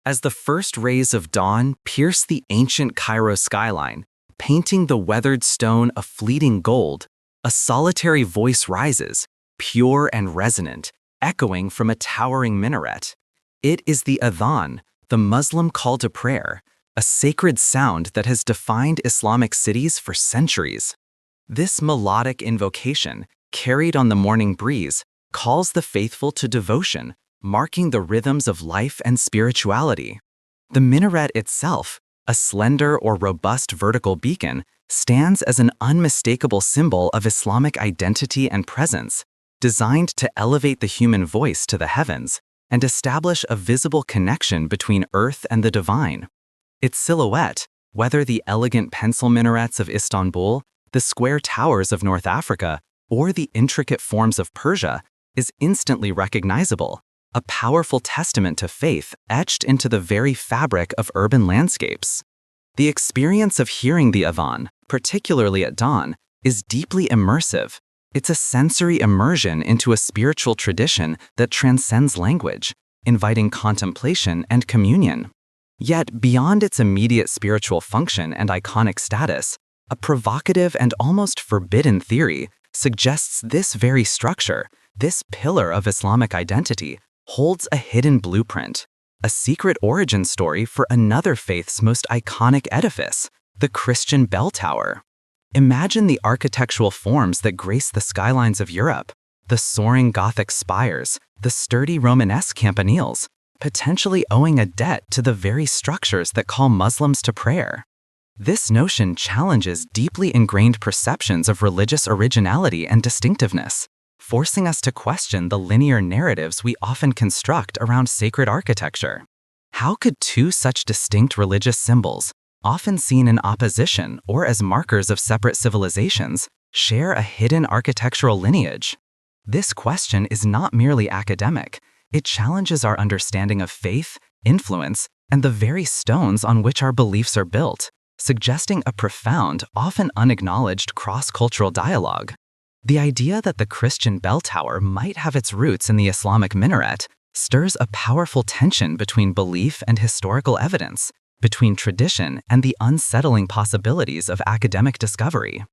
as the first rays of dawn pierce the ancient Cairo skyline, painting the weathered stone a fleeting gold, a solitary voice rises, pure and resonant, echoing from a towering minaret. It is the adhan, the Muslim call to prayer, a sacred sound that has defined Islamic cities for centuries. This melodic invocation, carried on the morning breeze, calls the faithful to devotion, marking the rhythms of life and spirituality. The minaret itself, a slender or robust vertical beacon, stands as an unmistakable symbol of Islamic identity and presence, designed to elevate the human voice to the heavens and establish a visible connection between earth and the divine. Its silhouette, whether the elegant pencil minarets of Istanbul, the square towers of North Africa, or the intricate forms of Persia, is instantly recognizable, a powerful testament to faith etched into the very fabric of urban landscapes. The experience of hearing the adhan, particularly at dawn, is deeply immersive. It's a sensory immersion into a spiritual tradition that transcends language, inviting contemplation and communion. Yet, beyond its immediate spiritual function and iconic status, a provocative and almost forbidden theory suggests this very structure, this pillar of Islamic identity, holds a hidden blueprint, a secret origin story for another faith's most iconic edifice, the Christian bell tower. Imagine the architectural forms that grace the skylines of Europe, the soaring Gothic spires, the sturdy Romanesque campaniles, potentially owing a debt to the very structures that call Muslims to prayer. This notion challenges deeply ingrained perceptions of religious originality and distinctiveness, forcing us to question the linear narratives we often construct around sacred architecture. How could two such distinct religious symbols, often seen in opposition or as markers of separate civilizations, share a hidden architectural lineage? This question is not merely academic. It challenges our understanding of faith, influence, and the very stones on which our beliefs are built, suggesting a profound, often unacknowledged cross-cultural dialogue. The idea that the Christian bell tower might have its roots in the Islamic minaret stirs a powerful tension between belief and historical evidence, between tradition and the unsettling possibilities of academic discovery.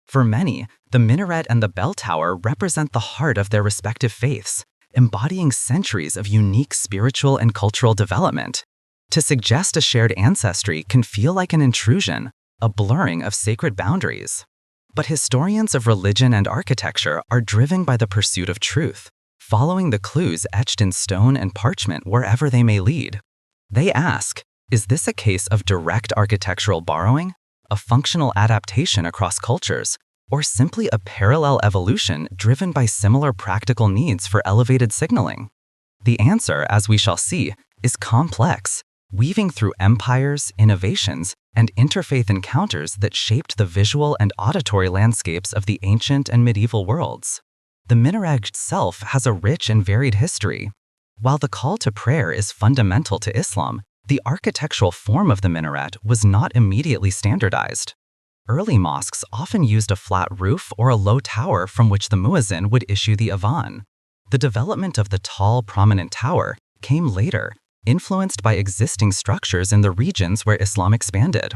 For many, the minaret and the bell tower represent the heart of their respective faiths, embodying centuries of unique spiritual and cultural development. To suggest a shared ancestry can feel like an intrusion, a blurring of sacred boundaries. But historians of religion and architecture are driven by the pursuit of truth, following the clues etched in stone and parchment wherever they may lead. They ask, is this a case of direct architectural borrowing, a functional adaptation across cultures, or simply a parallel evolution driven by similar practical needs for elevated signaling? The answer, as we shall see, is complex, weaving through empires, innovations, and interfaith encounters that shaped the visual and auditory landscapes of the ancient and medieval worlds. The minaret itself has a rich and varied history. While the call to prayer is fundamental to Islam, the architectural form of the minaret was not immediately standardized. Early mosques often used a flat roof or a low tower from which the muezzin would issue the adhan. The development of the tall, prominent tower came later, influenced by existing structures in the regions where Islam expanded.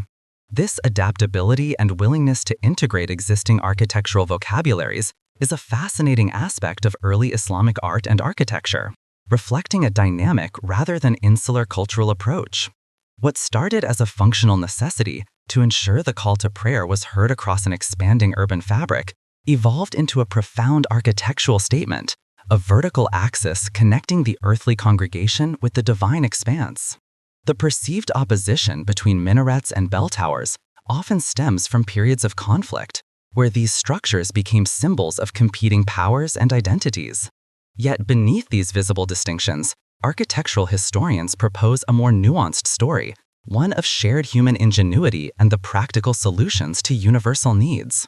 This adaptability and willingness to integrate existing architectural vocabularies is a fascinating aspect of early Islamic art and architecture, reflecting a dynamic rather than insular cultural approach. What started as a functional necessity to ensure the call to prayer was heard across an expanding urban fabric evolved into a profound architectural statement, a vertical axis connecting the earthly congregation with the divine expanse. The perceived opposition between minarets and bell towers often stems from periods of conflict, where these structures became symbols of competing powers and identities. Yet beneath these visible distinctions, architectural historians propose a more nuanced story, one of shared human ingenuity and the practical solutions to universal needs.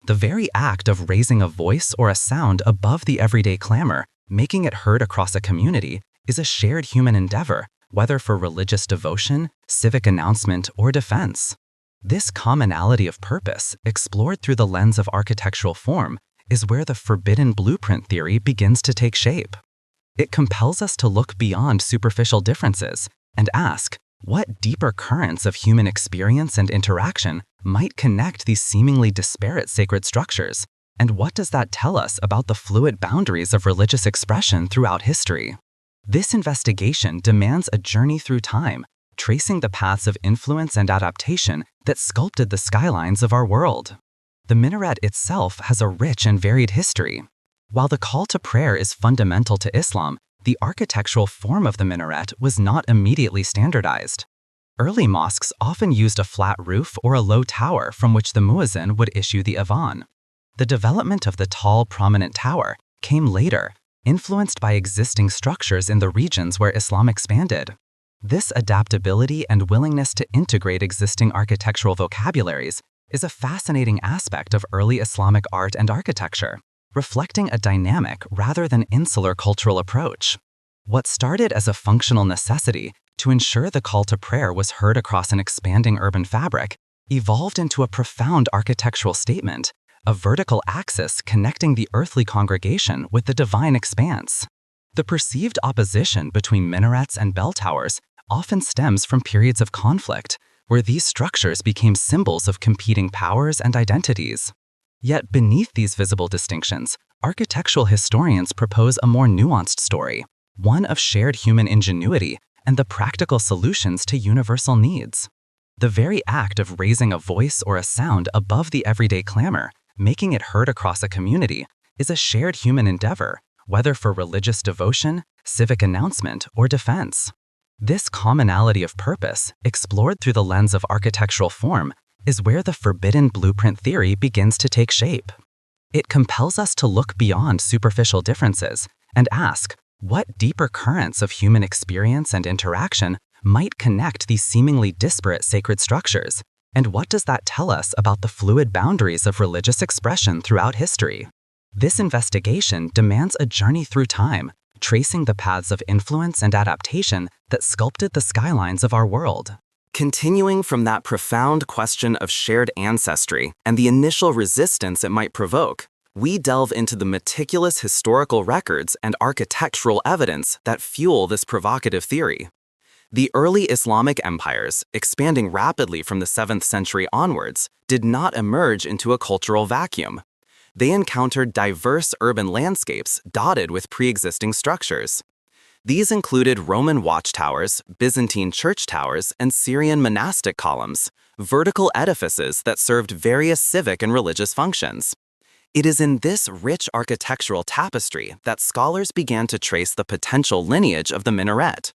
The very act of raising a voice or a sound above the everyday clamor, making it heard across a community, is a shared human endeavor, whether for religious devotion, civic announcement, or defense. This commonality of purpose, explored through the lens of architectural form, is where the forbidden blueprint theory begins to take shape. It compels us to look beyond superficial differences, and ask, what deeper currents of human experience and interaction might connect these seemingly disparate sacred structures? And what does that tell us about the fluid boundaries of religious expression throughout history? This investigation demands a journey through time, tracing the paths of influence and adaptation that sculpted the skylines of our world. The minaret itself has a rich and varied history. While the call to prayer is fundamental to Islam, the architectural form of the minaret was not immediately standardized. Early mosques often used a flat roof or a low tower from which the muezzin would issue the adhan. The development of the tall, prominent tower came later, influenced by existing structures in the regions where Islam expanded. This adaptability and willingness to integrate existing architectural vocabularies is a fascinating aspect of early Islamic art and architecture, reflecting a dynamic rather than insular cultural approach. What started as a functional necessity to ensure the call to prayer was heard across an expanding urban fabric evolved into a profound architectural statement, a vertical axis connecting the earthly congregation with the divine expanse. The perceived opposition between minarets and bell towers often stems from periods of conflict, where these structures became symbols of competing powers and identities. Yet beneath these visible distinctions, architectural historians propose a more nuanced story, one of shared human ingenuity and the practical solutions to universal needs. The very act of raising a voice or a sound above the everyday clamor, making it heard across a community, is a shared human endeavor, whether for religious devotion, civic announcement, or defense. This commonality of purpose, explored through the lens of architectural form, is where the forbidden blueprint theory begins to take shape. It compels us to look beyond superficial differences and ask, what deeper currents of human experience and interaction might connect these seemingly disparate sacred structures? And what does that tell us about the fluid boundaries of religious expression throughout history? This investigation demands a journey through time, tracing the paths of influence and adaptation that sculpted the skylines of our world. Continuing from that profound question of shared ancestry and the initial resistance it might provoke, we delve into the meticulous historical records and architectural evidence that fuel this provocative theory. The early Islamic empires, expanding rapidly from the 7th century onwards, did not emerge into a cultural vacuum. They encountered diverse urban landscapes dotted with pre-existing structures. These included Roman watchtowers, Byzantine church towers, and Syrian monastic columns, vertical edifices that served various civic and religious functions. It is in this rich architectural tapestry that scholars began to trace the potential lineage of the minaret.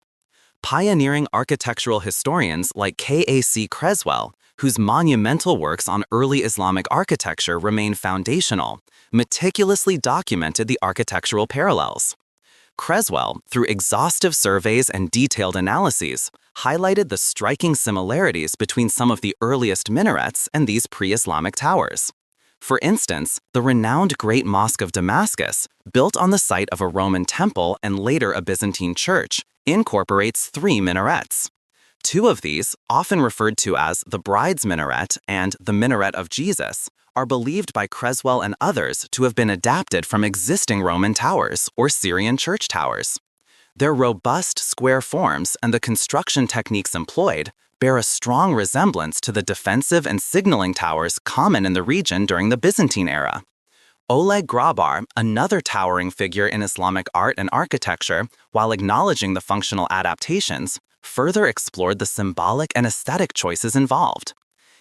Pioneering architectural historians like K.A.C. Creswell, whose monumental works on early Islamic architecture remain foundational, meticulously documented the architectural parallels. Creswell, through exhaustive surveys and detailed analyses, highlighted the striking similarities between some of the earliest minarets and these pre-Islamic towers. For instance, the renowned Great Mosque of Damascus, built on the site of a Roman temple and later a Byzantine church, incorporates 3 minarets. 2 of these, often referred to as the Bride's Minaret and the Minaret of Jesus, are believed by Creswell and others to have been adapted from existing Roman towers or Syrian church towers. Their robust square forms and the construction techniques employed bear a strong resemblance to the defensive and signaling towers common in the region during the Byzantine era. Oleg Grabar, another towering figure in Islamic art and architecture, while acknowledging the functional adaptations, further explored the symbolic and aesthetic choices involved.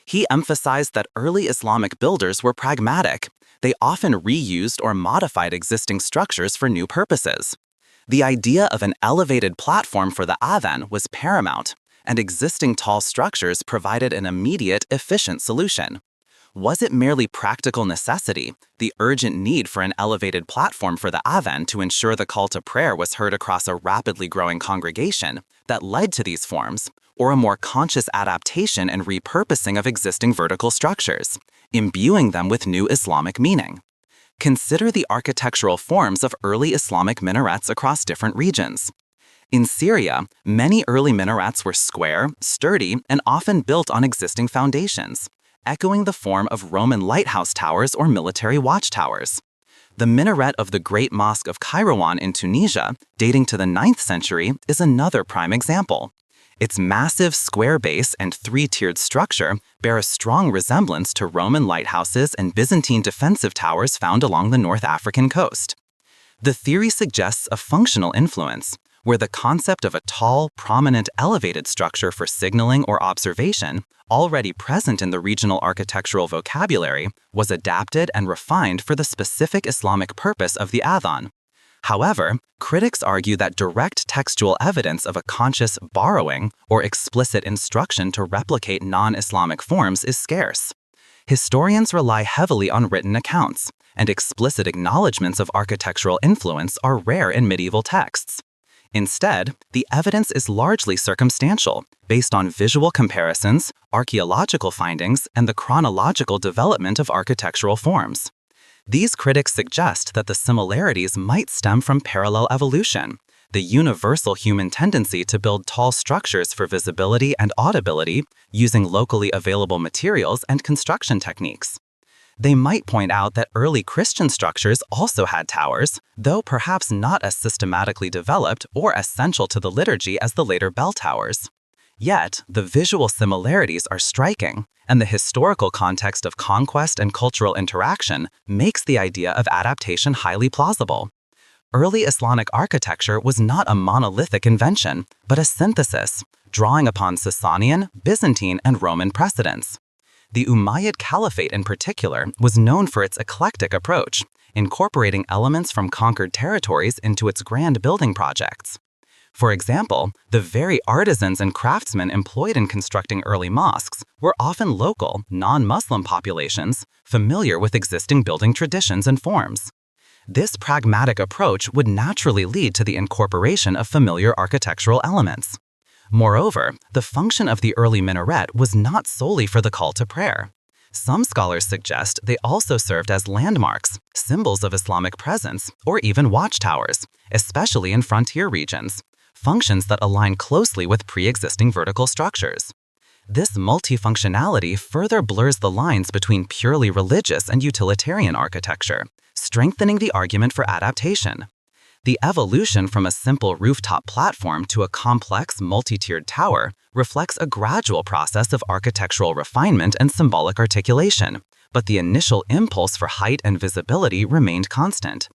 He emphasized that early Islamic builders were pragmatic. They often reused or modified existing structures for new purposes. The idea of an elevated platform for the adhan was paramount, and existing tall structures provided an immediate, efficient solution. Was it merely practical necessity, the urgent need for an elevated platform for the adhan to ensure the call to prayer was heard across a rapidly growing congregation, that led to these forms, or a more conscious adaptation and repurposing of existing vertical structures, imbuing them with new Islamic meaning? Consider the architectural forms of early Islamic minarets across different regions. In Syria, many early minarets were square, sturdy, and often built on existing foundations, echoing the form of Roman lighthouse towers or military watchtowers. The minaret of the Great Mosque of Cairo in Tunisia, dating to the 9th century, is another prime example. Its massive square base and three-tiered structure bear a strong resemblance to Roman lighthouses and Byzantine defensive towers found along the North African coast. The theory suggests a functional influence, where the concept of a tall, prominent, elevated structure for signaling or observation, already present in the regional architectural vocabulary, was adapted and refined for the specific Islamic purpose of the adhan. However, critics argue that direct textual evidence of a conscious borrowing or explicit instruction to replicate non-Islamic forms is scarce. Historians rely heavily on written accounts, and explicit acknowledgments of architectural influence are rare in medieval texts. Instead, the evidence is largely circumstantial, based on visual comparisons, archaeological findings, and the chronological development of architectural forms. These critics suggest that the similarities might stem from parallel evolution, the universal human tendency to build tall structures for visibility and audibility using locally available materials and construction techniques. They might point out that early Christian structures also had towers, though perhaps not as systematically developed or essential to the liturgy as the later bell towers. Yet, the visual similarities are striking, and the historical context of conquest and cultural interaction makes the idea of adaptation highly plausible. Early Islamic architecture was not a monolithic invention, but a synthesis, drawing upon Sasanian, Byzantine, and Roman precedents. The Umayyad Caliphate in particular was known for its eclectic approach, incorporating elements from conquered territories into its grand building projects. For example, the very artisans and craftsmen employed in constructing early mosques were often local, non-Muslim populations familiar with existing building traditions and forms. This pragmatic approach would naturally lead to the incorporation of familiar architectural elements. Moreover, the function of the early minaret was not solely for the call to prayer. Some scholars suggest they also served as landmarks, symbols of Islamic presence, or even watchtowers, especially in frontier regions, functions that align closely with pre-existing vertical structures. This multifunctionality further blurs the lines between purely religious and utilitarian architecture, strengthening the argument for adaptation. The evolution from a simple rooftop platform to a complex multi-tiered tower reflects a gradual process of architectural refinement and symbolic articulation, but the initial impulse for height and visibility remained constant.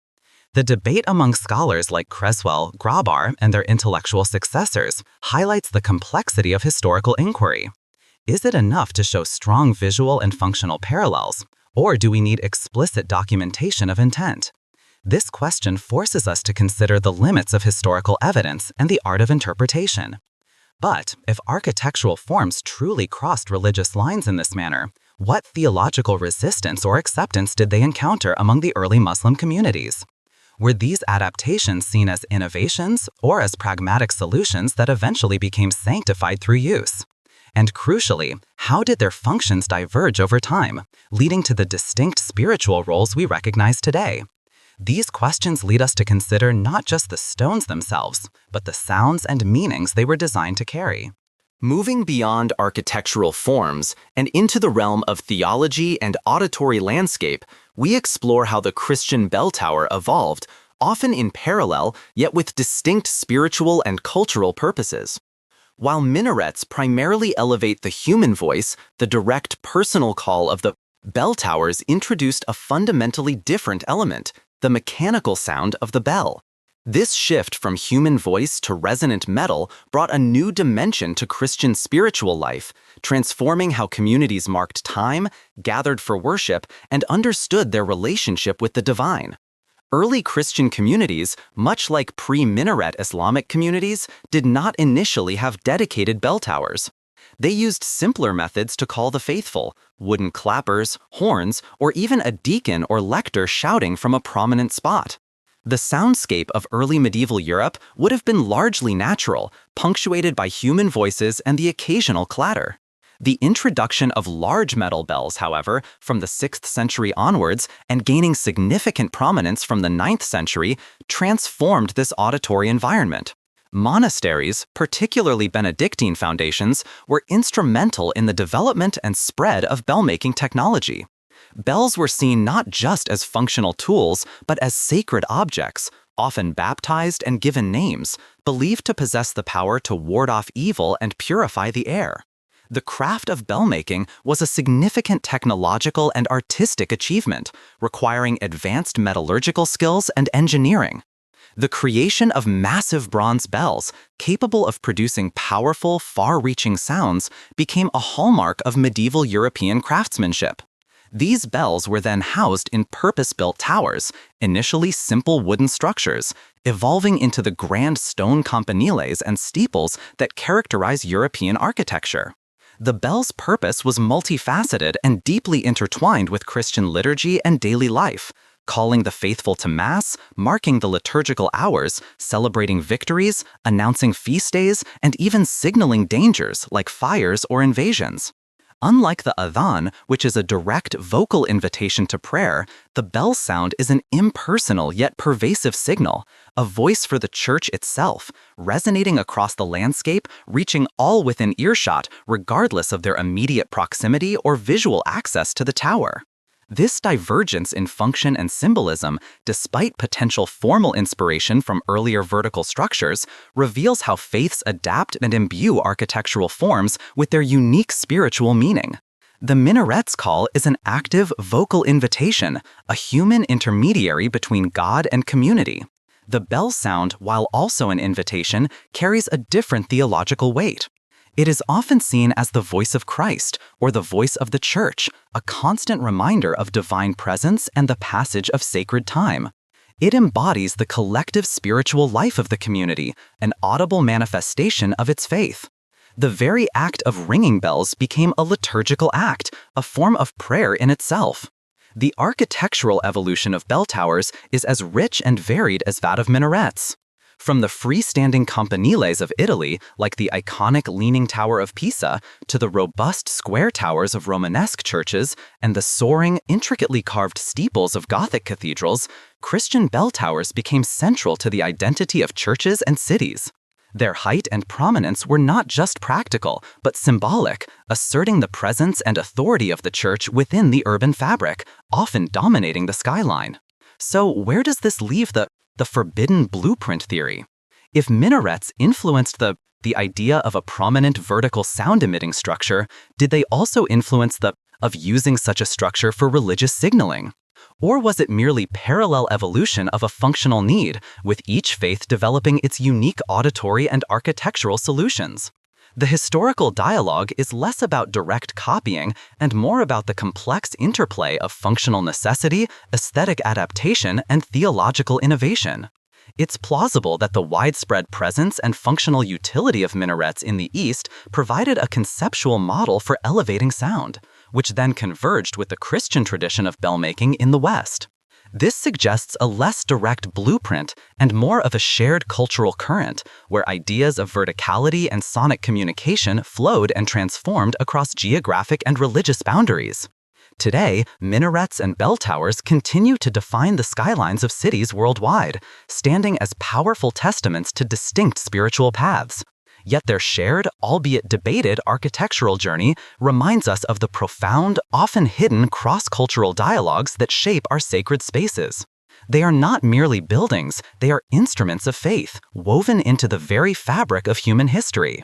The debate among scholars like Creswell, Grabar, and their intellectual successors highlights the complexity of historical inquiry. Is it enough to show strong visual and functional parallels, or do we need explicit documentation of intent? This question forces us to consider the limits of historical evidence and the art of interpretation. But if architectural forms truly crossed religious lines in this manner, what theological resistance or acceptance did they encounter among the early Muslim communities? Were these adaptations seen as innovations or as pragmatic solutions that eventually became sanctified through use? And crucially, how did their functions diverge over time, leading to the distinct spiritual roles we recognize today? These questions lead us to consider not just the stones themselves, but the sounds and meanings they were designed to carry. Moving beyond architectural forms and into the realm of theology and auditory landscape, we explore how the Christian bell tower evolved, often in parallel, yet with distinct spiritual and cultural purposes. While minarets primarily elevate the human voice, the direct personal call of the bell towers introduced a fundamentally different element: the mechanical sound of the bell. This shift from human voice to resonant metal brought a new dimension to Christian spiritual life, transforming how communities marked time, gathered for worship, and understood their relationship with the divine. Early Christian communities, much like pre-minaret Islamic communities, did not initially have dedicated bell towers. They used simpler methods to call the faithful: wooden clappers, horns, or even a deacon or lector shouting from a prominent spot. The soundscape of early medieval Europe would have been largely natural, punctuated by human voices and the occasional clatter. The introduction of large metal bells, however, from the 6th century onwards, and gaining significant prominence from the 9th century, transformed this auditory environment. Monasteries, particularly Benedictine foundations, were instrumental in the development and spread of bell-making technology. Bells were seen not just as functional tools, but as sacred objects, often baptized and given names, believed to possess the power to ward off evil and purify the air. The craft of bell-making was a significant technological and artistic achievement, requiring advanced metallurgical skills and engineering. The creation of massive bronze bells, capable of producing powerful, far-reaching sounds, became a hallmark of medieval European craftsmanship. These bells were then housed in purpose-built towers, initially simple wooden structures, evolving into the grand stone campaniles and steeples that characterize European architecture. The bell's purpose was multifaceted and deeply intertwined with Christian liturgy and daily life, calling the faithful to Mass, marking the liturgical hours, celebrating victories, announcing feast days, and even signaling dangers like fires or invasions. Unlike the adhan, which is a direct vocal invitation to prayer, the bell sound is an impersonal yet pervasive signal, a voice for the church itself, resonating across the landscape, reaching all within earshot, regardless of their immediate proximity or visual access to the tower. This divergence in function and symbolism, despite potential formal inspiration from earlier vertical structures, reveals how faiths adapt and imbue architectural forms with their unique spiritual meaning. The minaret's call is an active vocal invitation, a human intermediary between God and community. The bell sound, while also an invitation, carries a different theological weight. It is often seen as the voice of Christ, or the voice of the Church, a constant reminder of divine presence and the passage of sacred time. It embodies the collective spiritual life of the community, an audible manifestation of its faith. The very act of ringing bells became a liturgical act, a form of prayer in itself. The architectural evolution of bell towers is as rich and varied as that of minarets. From the freestanding campaniles of Italy, like the iconic Leaning Tower of Pisa, to the robust square towers of Romanesque churches and the soaring, intricately carved steeples of Gothic cathedrals, Christian bell towers became central to the identity of churches and cities. Their height and prominence were not just practical, but symbolic, asserting the presence and authority of the church within the urban fabric, often dominating the skyline. So where does this leave the forbidden blueprint theory? If minarets influenced the idea of a prominent vertical sound-emitting structure, did they also influence of using such a structure for religious signaling? Or was it merely parallel evolution of a functional need, with each faith developing its unique auditory and architectural solutions? The historical dialogue is less about direct copying and more about the complex interplay of functional necessity, aesthetic adaptation, and theological innovation. It's plausible that the widespread presence and functional utility of minarets in the East provided a conceptual model for elevating sound, which then converged with the Christian tradition of bell-making in the West. This suggests a less direct blueprint and more of a shared cultural current, where ideas of verticality and sonic communication flowed and transformed across geographic and religious boundaries. Today, minarets and bell towers continue to define the skylines of cities worldwide, standing as powerful testaments to distinct spiritual paths. Yet their shared, albeit debated, architectural journey reminds us of the profound, often hidden cross-cultural dialogues that shape our sacred spaces. They are not merely buildings, they are instruments of faith, woven into the very fabric of human history.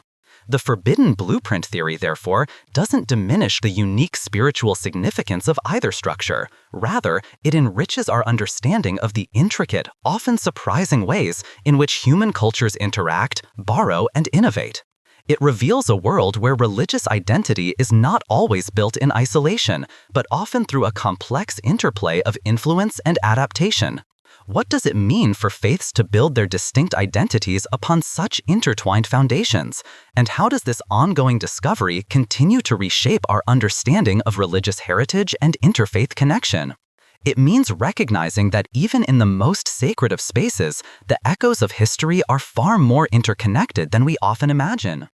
The forbidden blueprint theory, therefore, doesn't diminish the unique spiritual significance of either structure. Rather, it enriches our understanding of the intricate, often surprising ways in which human cultures interact, borrow, and innovate. It reveals a world where religious identity is not always built in isolation, but often through a complex interplay of influence and adaptation. What does it mean for faiths to build their distinct identities upon such intertwined foundations? And how does this ongoing discovery continue to reshape our understanding of religious heritage and interfaith connection? It means recognizing that even in the most sacred of spaces, the echoes of history are far more interconnected than we often imagine.